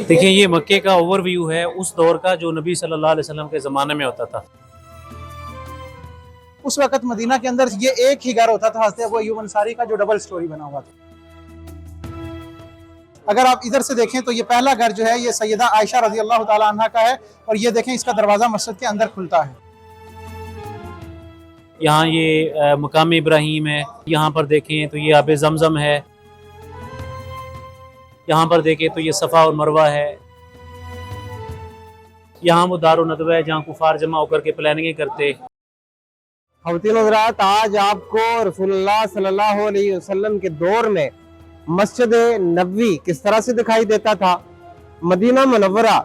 देखिए, ये मक्के का ओवरव्यू है उस दौर का जो नबी सल्लल्लाहु अलैहि वसल्लम के ज़माने में होता था। उस वक़्त मदीना के अंदर ये एक ही घर होता था हज़रत अबू अय्यूब अंसारी का, जो डबल स्टोरी बना हुआ था। अगर आप इधर से देखें तो ये पहला घर जो है ये सैयदा आयशा रज़ी अल्लाह ताला अन्हा का है, और ये देखें इसका दरवाज़ा मस्जिद के अंदर खुलता है। यहाँ ये मकाम इब्राहीम है, यहाँ पर देखें तो ये आब ज़मज़म है, यहाँ पर देखें तो ये सफ़ा और मरवा है, यहाँ वो दारुन नदवा है जहाँ कुफार जमा होकर के प्लानिंग करते। ख़वातीन हज़रात, आज आपको रसूलुल्लाह सल्लल्लाहु अलैहि वसल्लम के दौर में मस्जिद नबवी किस तरह से दिखाई देता था, मदीना मुनव्वरा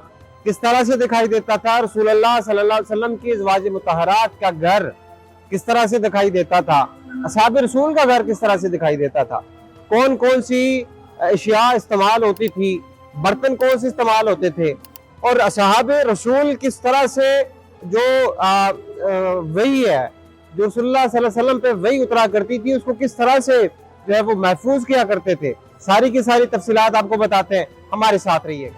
किस तरह से दिखाई देता था, रसूलुल्लाह सल्लल्लाहु अलैहि वसल्लम की अज़वाज मुतहरात का घर किस तरह से दिखाई देता था, असहाब रसूल का घर किस तरह से दिखाई देता था, कौन कौन सी अशिया इस्तेमाल होती थी, बर्तन कौन से इस्तेमाल होते थे, और असहाब रसूल किस तरह से जो वही है जो रसूलुल्लाह सल्लल्लाहु अलैहि वसल्लम पे वही उतरा करती थी उसको किस तरह से जो है वो महफूज किया करते थे, सारी की सारी तफसीलात आपको बताते हैं, हमारे साथ रहिए।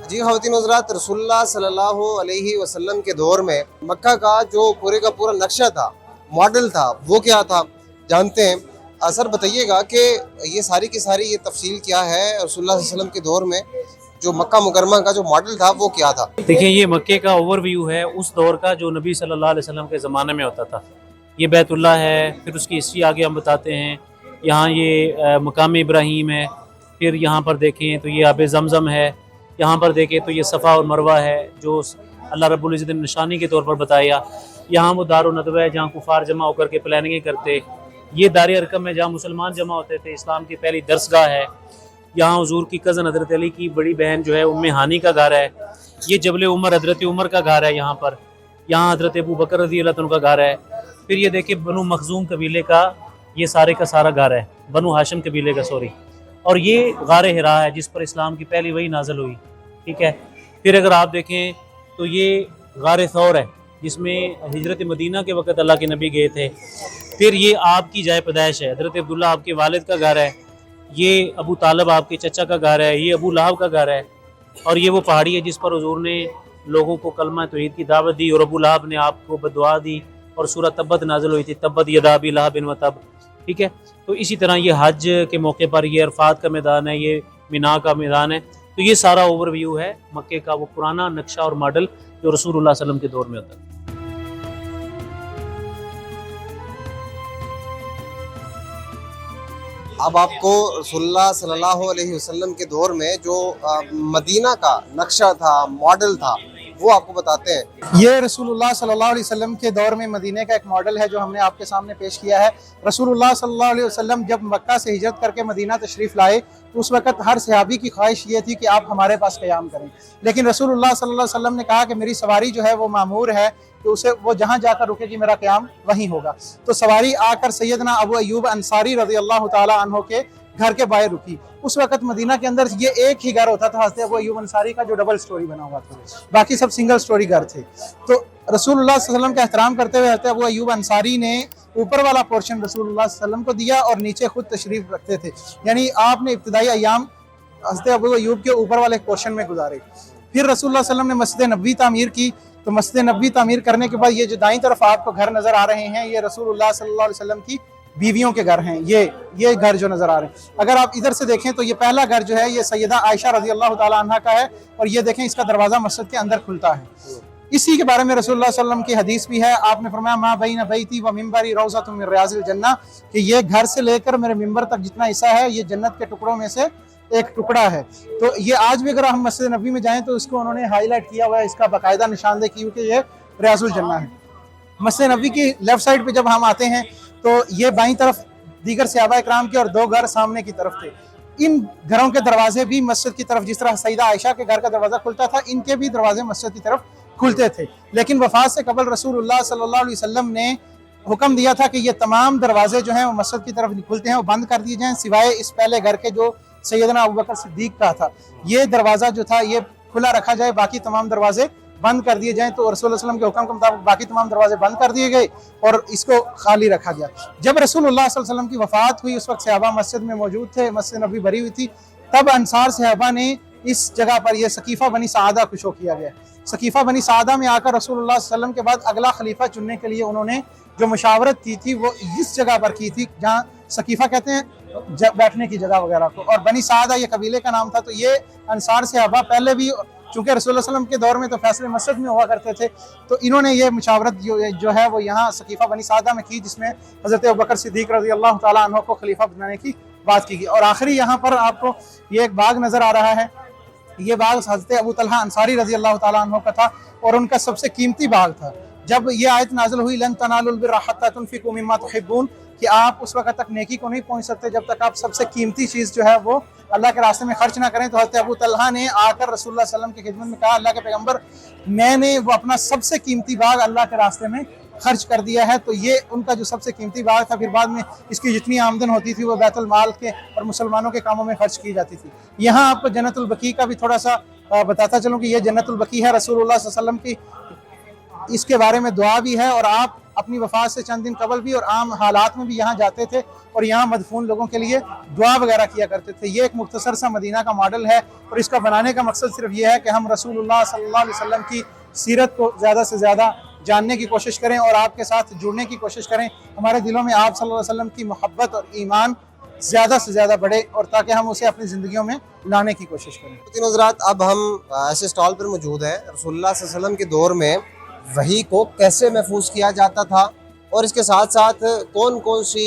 जी ख़वातीन हज़रात, रसूलुल्लाह सल्लल्लाहु अलैहि वसल्लम के दौर में मक्का का जो पूरे का पूरा नक्शा था, मॉडल था, वो क्या था जानते हैं। सर बताइएगा कि ये सारी की सारी ये तफसील क्या है, रसूलुल्लाह सल्लल्लाहु अलैहि वसल्लम के दौर में जो मक्का मुकरमा का जो मॉडल था वो क्या था। देखिए, ये मक्के का ओवरव्यू है उस दौर का जो नबी सल्लल्लाहु अलैहि वसल्लम के ज़माने में होता था। ये बैतुल्लाह है, फिर उसकी हिस्ट्री आगे हम बताते हैं। यहाँ ये मकाम इब्राहीम है, फिर यहाँ पर देखें तो ये आब ज़मज़म है, यहाँ पर देखें तो ये सफ़ा और मरवा है जो अल्लाह रब्बुल इज़्ज़त ने निशानी के तौर पर बताया। यहाँ वो दारुन नदवा है जहाँ कुफार जमा होकर के प्लानिंग करते। ये दार अरकम है जहाँ मुसलमान जमा होते थे, इस्लाम की पहली दरसगाह है। यहाँ हुजूर की कज़न हज़रत अली की बड़ी बहन जो है उम्मे हानी का घर है। ये जबल उमर हज़रत उमर का घर है यहाँ पर। यहाँ हज़रत अबू बकर रज़ी अल्लाह अन्हु का घर है। फिर ये देखिए बनु मखजूम कबीले का ये सारे का सारा घर है, बनु हाशिम कबीले का, सॉरी। और ये गार हिरा है जिस पर इस्लाम की पहली वही नाज़िल हुई, ठीक है। फिर अगर आप देखें तो ये गार थौर है जिसमें हिजरत मदीना के वक़्त अल्लाह के नबी गए थे। फिर ये आपकी जाए पैदाइश है, हज़रत अब्दुल्ला आपके वालिद का घर है। ये अबू तालब आपके चचा का घर है, ये अबू लहब का घर है। और ये वो पहाड़ी है जिस पर हुजूर ने लोगों को कलमा तौहीद की दावत दी और अबू लहब ने आपको बदुआ दी और सूरह तब्बत नाज़िल हुई थी, तब्बत यदा अबी लहब व तब, ठीक है। तो इसी तरह ये हज के मौके पर ये अरफात का मैदान है, ये मिना का मैदान है। तो ये सारा ओवरव्यू है मक्के का, वो पुराना नक्शा और मॉडल जो रसूलुल्लाह सल्लल्लाहु अलैहि वसल्लम के दौर में होता है। अब आपको रसूलुल्लाह सल्लल्लाहु अलैहि वसल्लम के दौर में जो मदीना का नक्शा था, मॉडल था, वो आपको बताते हैं। ये रसूलुल्लाह सल्लल्लाहु अलैहि वसल्लम के दौर में मदीने का एक मॉडल है जो हमने आपके सामने पेश किया है। रसूलुल्लाह सल्लल्लाहु अलैहि वसल्लम जब मक्का से हिजरत करके मदीना तशरीफ़ लाए तो उस वक़्त हर सहाबी की ख्वाहिश ये थी कि आप हमारे पास क़याम करें, लेकिन रसूलुल्लाह सल्लल्लाहु अलैहि वसल्लम ने कहा कि मेरी सवारी जो है वो मामूर है, तो उसे वो जहाँ जाकर रुकेगी मेरा क़याम वहीं होगा। तो सवारी आकर सैयदना अबू अय्यूब अंसारी रज़ी अल्लाह ताला अन्हु के घर के बाहर रुकी। उस वक़्त मदीना के अंदर ये एक ही घर होता था हज़रत अबू अय्यूब अंसारी का, जो डबल स्टोरी बना हुआ था, बाकी सब सिंगल स्टोरी घर थे। तो रसूलुल्लाह सल्लल्लाहु अलैहि वसल्लम का एहतराम करते हुए हज़रत अबू अय्यूब अंसारी ने ऊपर वाला पोर्शन रसूलुल्लाह सल्लल्लाहु अलैहि वसल्लम को दिया और नीचे खुद तशरीफ़ रखते थे। यानी आपने इब्तिदाई अय्याम हज़रत अबू अय्यूब के ऊपर वाले पोर्शन में गुजारे। फिर रसूलुल्लाह सल्लल्लाहु अलैहि वसल्लम ने मस्जिद नबवी तामीर की। तो मस्जिद नबवी तामीर करने के बाद ये जो दाईं तरफ आपको घर नज़र आ रहे हैं, ये रसूलुल्लाह सल्लल्लाहु अलैहि वसल्लम की बीवियों के घर हैं। ये घर जो नज़र आ रहे हैं, अगर आप इधर से देखें तो ये पहला घर जो है ये सैयदा आयशा रज़ी अल्लाह ताला अन्हा का है, और ये देखें इसका दरवाज़ा मस्जिद के अंदर खुलता है। इसी के बारे में रसूलुल्लाह सल्लल्लाहु अलैहि वसल्लम की हदीस भी है। आपने फरमाया मा बैन बैती व मिंबरी रौज़तुम मिन रियाज़िल जन्नह, कि ये घर से लेकर मेरे मिंबर तक जितना हिस्सा है ये जन्नत के टुकड़ों में से एक टुकड़ा है। तो ये आज भी अगर हम मस्जिद नबी में जाएं तो इसको उन्होंने हाईलाइट किया हुआ है, इसका बाकायदा निशानदेही की हुई कि ये रियाज़ुल जन्नह है। मस्जिद नबी की लेफ्ट साइड पे जब हम आते हैं तो ये बाईं तरफ दीगर सहाबा इकराम के और दो घर सामने की तरफ थे। इन घरों के दरवाजे भी मस्जिद की तरफ, जिस तरह सईदा आयशा के घर का दरवाज़ा खुलता था, इनके भी दरवाजे मस्जिद की तरफ खुलते थे। लेकिन वफ़ात से कबल रसूलुल्लाह सल्लल्लाहु अलैहि वसल्लम ने हुक्म दिया था कि ये तमाम दरवाजे जो हैं वो मस्जिद की तरफ खुलते हैं वो बंद कर दिए जाएँ, सिवाय इस पहले घर के जो सैयदना अबू बकर सिद्दीक का था, ये दरवाज़ा जो था ये खुला रखा जाए, बाकी तमाम दरवाजे बंद कर दिए जाएं, तो रसूल सल्लल्लाहु अलैहि वसल्लम के हुक्म के मुताबिक बाकी तमाम दरवाजे बंद कर दिए गए और इसको खाली रखा गया। जब रसूलुल्लाह सल्लल्लाहु अलैहि वसल्लम की वफ़ात हुई, उस वक्त सहाबा मस्जिद में मौजूद थे, मस्जिद नबी भरी हुई थी, तब अंसार सहाबा ने इस जगह पर यह सकीफ़ा बनी सादा को शो किया गया। सकीफ़ा बनी सादा में आकर रसूलुल्लाह सल्लल्लाहु अलैहि वसल्लम के बाद अगला खलीफा चुनने के लिए उन्होंने जो मशावरत की थी वो इस जगह पर की थी जहाँ सकीफ़ा कहते हैं बैठने की जगह वगैरह को, और बनी सादा ये कबीले का नाम था। तो ये अंसार सहाबा पहले भी, चूँकि रसूलुल्लाह सल्लल्लाहु अलैहि वसल्लम के दौर में तो फैसले मस्जिद में हुआ करते थे, तो इन्होंने ये मुशावरत जो है वो यहाँ सकीफ़ा बनी सादा में की, जिसमें हज़रत अबू बकर सिद्दीक़ रज़ी अल्लाह तआला अन्हु को खलीफा बनाने की बात की गई। और आखिरी यहाँ पर आपको ये एक बाग नज़र आ रहा है, ये बाग हज़रत अबू तलहा अंसारी रज़ी अल्लाह तआला अन्हु का था और उनका सबसे कीमती बाग था। जब ये आयत नाज़िल हुई, लन तनालुल बिर्रा हत्ता तुनफ़िकू मिम्मा तुहिब्बून, कि आप उस वक्त तक नेकी को नहीं पहुंच सकते जब तक आप सबसे कीमती चीज़ जो है वो अल्लाह के रास्ते में खर्च ना करें। तो हज़रत अबू तलहा ने आकर रसूलुल्लाह सल्लल्लाहु अलैहि वसल्लम की खिदमत में कहा, अल्लाह के पैगंबर, मैंने वो अपना सबसे कीमती बाग अल्लाह के रास्ते में खर्च कर दिया है। तो ये उनका जो सबसे कीमती बाग था, फिर बाद में इसकी जितनी आमदन होती थी वो बैतुल माल के और मुसलमानों के कामों में खर्च की जाती थी। यहाँ आपको जन्नतुल बकी का भी थोड़ा सा बताता चलूँ कि ये जन्नतुल बकी है, रसूलुल्लाह सल्लल्लाहु अलैहि वसल्लम की इसके बारे में दुआ भी है, और आप अपनी वफ़ात से चंद दिन कबल भी और आम हालात में भी यहाँ जाते थे और यहाँ मदफून लोगों के लिए दुआ वगैरह किया करते थे। ये एक मुख्तसर सा मदीना का मॉडल है और इसका बनाने का मकसद सिर्फ ये है कि हम रसूलुल्लाह सल्लल्लाहु अलैहि वसल्लम की सीरत को ज़्यादा से ज़्यादा जानने की कोशिश करें और आपके साथ जुड़ने की कोशिश करें। हमारे दिलों में आप सल्लल्लाहु अलैहि वसल्लम की मोहब्बत और ईमान ज़्यादा से ज़्यादा बढ़े, और ताकि हम उसे अपनी ज़िंदगियों में लाने की कोशिश करें। तीनों हज़रात, अब हम ऐसे स्टॉल पर मौजूद हैं, रसूलुल्लाह सल्लल्लाहु अलैहि वसल्लम के दौर में वही को कैसे महफूज किया जाता था और इसके साथ साथ कौन कौन सी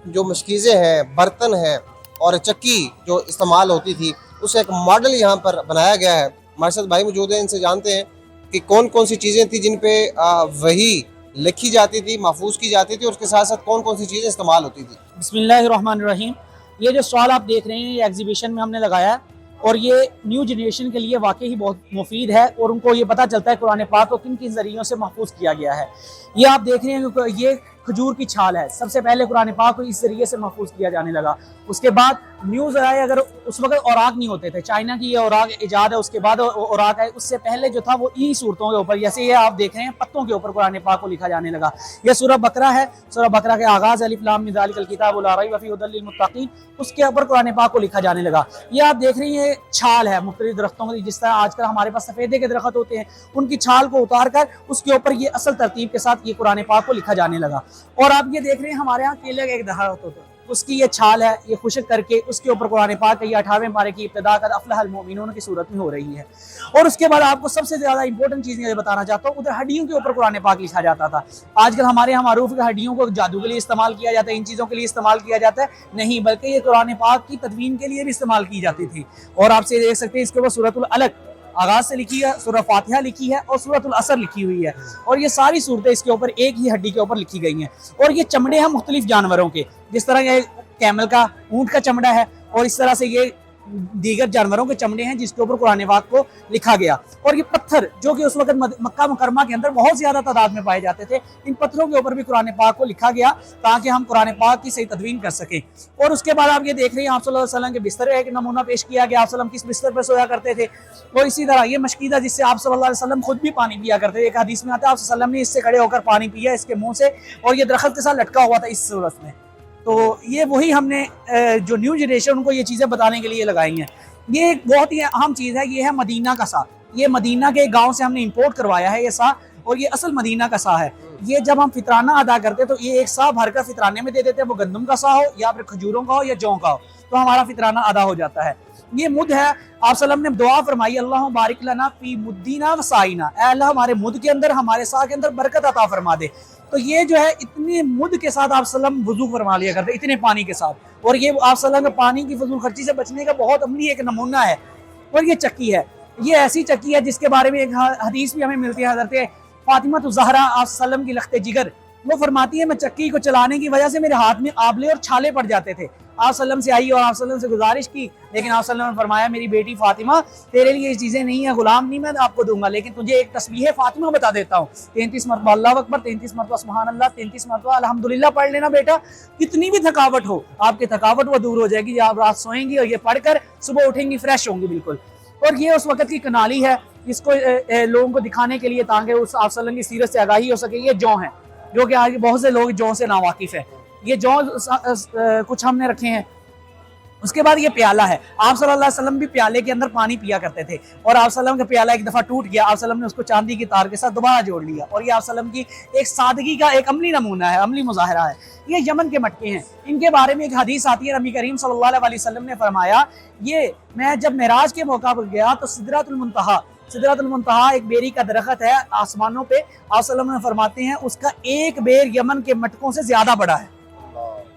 जो मशकीज़ें हैं, बर्तन हैं और चक्की जो इस्तेमाल होती थी, उसका एक मॉडल यहाँ पर बनाया गया है। हमारे साथ भाई मौजूद हैं, इनसे जानते हैं कि कौन कौन सी चीज़ें थी जिन पे वही लिखी जाती थी, महफूज की जाती थी, और उसके साथ साथ कौन कौन सी चीज़ें इस्तेमाल होती थी। बिस्मिल्लाहिर्रहमानिर्रहीम। ये जो स्टॉल आप देख रहे हैं, ये एग्जीबिशन में हमने लगाया है और ये न्यू जनरेशन के लिए वाकई ही बहुत मुफीद है और उनको ये पता चलता है कुरान पाक को किन किन ज़रियों से महफूज किया गया है। ये आप देख रहे हैं कि ये खजूर की छाल है। सबसे पहले कुरान पाक को इस ज़रिए से महफूज किया जाने लगा। उसके बाद न्यू ज़राए, अगर उस वक्त औराक नहीं होते थे, चाइना की ये औराक ईजाद है, उसके बाद औराक है। उससे पहले जो था वो ई सूरतों के ऊपर, जैसे ये आप देख रहे हैं, पत्तों के ऊपर कुरान पाक को लिखा जाने लगा। यह सूरह बकरा है। सूरह बकरा के आगाज़ अलिफ लाम मिम ज़ालिकल किताबु ला रैब फ़ीहि हुदल लिल मुत्तक़ीन, उसके ऊपर कुरान पाक को लिखा जाने लगा। ये आप देख रही हैं छाल है मुख्तलिफ दरख्तों की, जिस तरह आजकल हमारे पास सफ़ेदे के दरख्त होते हैं, उनकी छाल को उतार कर उसके ऊपर ये असल तरतीब के साथ ये कुरान पाक को लिखा जाने लगा। और आप ये देख रहे हैं, हमारे यहाँ केले का एक दरख्त होता है, उसकी ये छाल है, ये खुशक करके उसके ऊपर कुरान पाक ये 28वें पारे की इब्तिदा कर अफ़लहल मोमिनून की सूरत में हो रही है। और उसके बाद आपको सबसे ज़्यादा इंपॉर्टेंट चीज़ ये बताना चाहता हूँ, उधर हड्डियों के ऊपर कुरान पाक लिखा जाता था। आजकल हमारे यहाँ मारूफ है हड्डियों को जादू के लिए इस्तेमाल किया जाता है, इन चीज़ों के लिए इस्तेमाल किया जाता है, नहीं, बल्कि ये कुरान पाक की तदवीन के लिए भी इस्तेमाल की जाती थी। और आपसे देख सकते हैं इसके ऊपर सूरतुल अलक आगाज से लिखी है, सूरह फातिहा लिखी है और सूरतुल असर लिखी हुई है, और ये सारी सूरतें इसके ऊपर एक ही हड्डी के ऊपर लिखी गई हैं। और ये चमड़े हैं मुख्तलिफ जानवरों के, जिस तरह ये कैमल का, ऊँट का चमड़ा है, और इस तरह से ये दीगर जानवरों के चमड़े हैं जिसके ऊपर कुरान पाक को लिखा गया। और ये पत्थर जो कि उस वक्त मक्का मुकरमा के अंदर बहुत ज़्यादा तादाद में पाए जाते थे, इन पत्थरों के ऊपर भी कुरान पाक को लिखा गया ताकि हम कुरान पाक की सही तदवीन कर सकें। और उसके बाद आप ये देख रहे हैं, आप सल्लल्लाहु अलैहि वसल्लम के बिस्तर एक नमूना पेश किया गया, आप सल्लम किस बिस्तर पर सोया करते थे। और इसी तरह ये मशकीदा जिससे आप सल्लल्लाहु अलैहि वसल्लम खुद भी पानी पिया करते थे। एक हदीस में आता है आप सल्लम ने इससे खड़े होकर पानी पिया, इसके मुँह से, और ये दरख्त के साथ लटका हुआ था इस सूरत में। तो ये वही हमने जो न्यू जनरेशन उनको ये चीज़ें बताने के लिए लगाई हैं। ये एक बहुत ही अहम चीज़ है, ये है मदीना का सा। ये मदीना के गांव से हमने इंपोर्ट करवाया है ये सा, और ये असल मदीना का सा है। ये जब हम फितराना अदा करते तो ये एक सा भरकर फितराने में दे देते हैं, वो गंदम का सा हो या फिर खजूरों का हो या जौ का हो, तो हमारा फितराना अदा हो जाता है। ये मुद है, आप सल्लम ने दुआ फरमाई, अल्लाह बारिक लना फी मुद्दीना व साइना, ऐ अल्लाह हमारे मुद के अंदर, हमारे सा के अंदर बरकत अता फरमा दे। तो ये जो है इतने मुद के साथ आप सल्लम वुजू फरमा लिया करते, इतने पानी के साथ। और ये आप सल्लम के पानी की फजूल खर्ची से बचने का बहुत अमली एक नमूना है। और ये चक्की है, ये ऐसी चक्की है जिसके बारे में एक हदीस भी हमें मिलती है, हज़रत फातिमा ज़हरा आप सल्लम की लख्ते जिगर, वो फरमाती है मैं चक्की को चलाने की वजह से मेरे हाथ में आबले और छाले पड़ जाते थे। आप सल्लम से आई और आप सल्लम से गुजारिश की, लेकिन आप सल्लम ने फरमाया मेरी बेटी फातिमा, तेरे लिए ये चीज़ें नहीं है, गुलाम नहीं मैं आपको दूंगा, लेकिन तुझे एक तस्बीह फातिमा बता देता हूँ। 33 मरतबा अल्लाह अकबर, 33 मरतबा सुभान अल्लाह, 33 मरतबा अल्हम्दुलिल्लाह पढ़ लेना बेटा। कितनी भी थकावट हो, आपकी थकावट वो दूर हो जाएगी। आप रात सोएंगी और ये पढ़कर सुबह उठेंगी, फ्रेश होंगी बिल्कुल। और ये उस वक्त की कनाली है, اس کو لوگوں کو دکھانے کے لیے تاکہ اس آپ صلی اللہ علیہ وسلم کی سیرت سے آگاہی ہو سکے. یہ جوں ہیں جو کہ آج بہت سے لوگ جوں سے ناواقف ہیں. یہ جوں کچھ ہم نے رکھے ہیں. اس کے بعد یہ پیالہ ہے. آپ صلی اللہ علیہ وسلم بھی پیالے کے اندر پانی پیا کرتے تھے اور آپ صلی اللہ علیہ وسلم کا پیالہ ایک دفعہ ٹوٹ گیا. آپ صلی اللہ علیہ وسلم نے اس کو چاندی کی تار کے ساتھ دوبارہ جوڑ لیا اور یہ آپ صلی اللہ علیہ وسلم کی ایک سادگی کا ایک عملی نمونہ ہے, عملی مظاہرہ ہے. یہ یمن کے مٹکے ہیں. ان کے بارے میں ایک حدیث آتی ہے, نبی کریم صلی اللہ علیہ وسلم نے فرمایا یہ میں جب معراج کے موقع پر گیا تو سدرۃ المنتہا ایک بیری کا درخت ہے آسمانوں پہ. آپ صلی اللہ علیہ وسلم فرماتے ہیں اس کا ایک بیر یمن کے مٹکوں سے زیادہ بڑا ہے.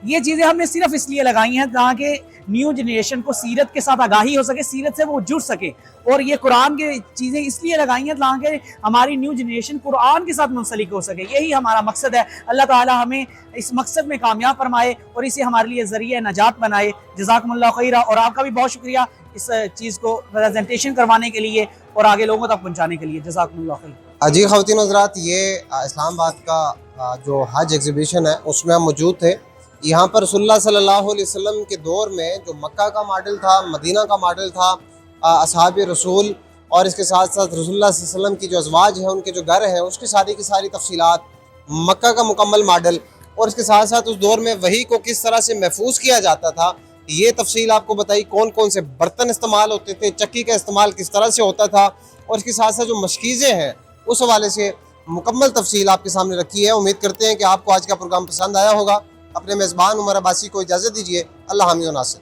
یہ چیزیں ہم نے صرف اس لیے لگائی ہیں تاکہ نیو جنریشن کو سیرت کے ساتھ آگاہی ہو سکے, سیرت سے وہ جڑ سکے. اور یہ قرآن کی چیزیں اس لیے لگائی ہیں تاکہ ہماری نیو جنریشن قرآن کے ساتھ منسلک ہو سکے. یہی ہمارا مقصد ہے. اللہ تعالی ہمیں اس مقصد میں کامیاب فرمائے اور اسے ہمارے لیے ذریعہ نجات بنائے. جزاکم اللہ خیرہ. اور آپ کا بھی بہت شکریہ اس چیز کو پریزنٹیشن کروانے کے لیے اور آگے لوگوں تک پہنچانے کے لیے. جزاکم اللہ خیر. جی خواتین و حضرات, یہ اسلام آباد کا جو حج ایگزیبیشن ہے اس میں ہم موجود تھے. یہاں پر رسول اللہ صلی اللہ علیہ وسلم کے دور میں جو مکہ کا ماڈل تھا, مدینہ کا ماڈل تھا, اصحاب رسول اور اس کے ساتھ ساتھ رسول اللہ صلی اللہ علیہ وسلم کی جو ازواج ہیں ان کے جو گھر ہیں اس کی ساری تفصیلات, مکہ کا مکمل ماڈل اور اس کے ساتھ ساتھ اس دور میں وحی کو کس طرح سے محفوظ کیا جاتا تھا یہ تفصیل آپ کو بتائی. کون کون سے برتن استعمال ہوتے تھے, چکی کا استعمال کس طرح سے ہوتا تھا اور اس کے ساتھ ساتھ جو مشکیزیں ہیں اس حوالے سے مکمل تفصیل آپ کے سامنے رکھی ہے. امید کرتے ہیں کہ آپ کو آج کا پروگرام پسند آیا ہوگا. اپنے میزبان عمر عباسی کو اجازت دیجیے. اللہ حامی و ناصر.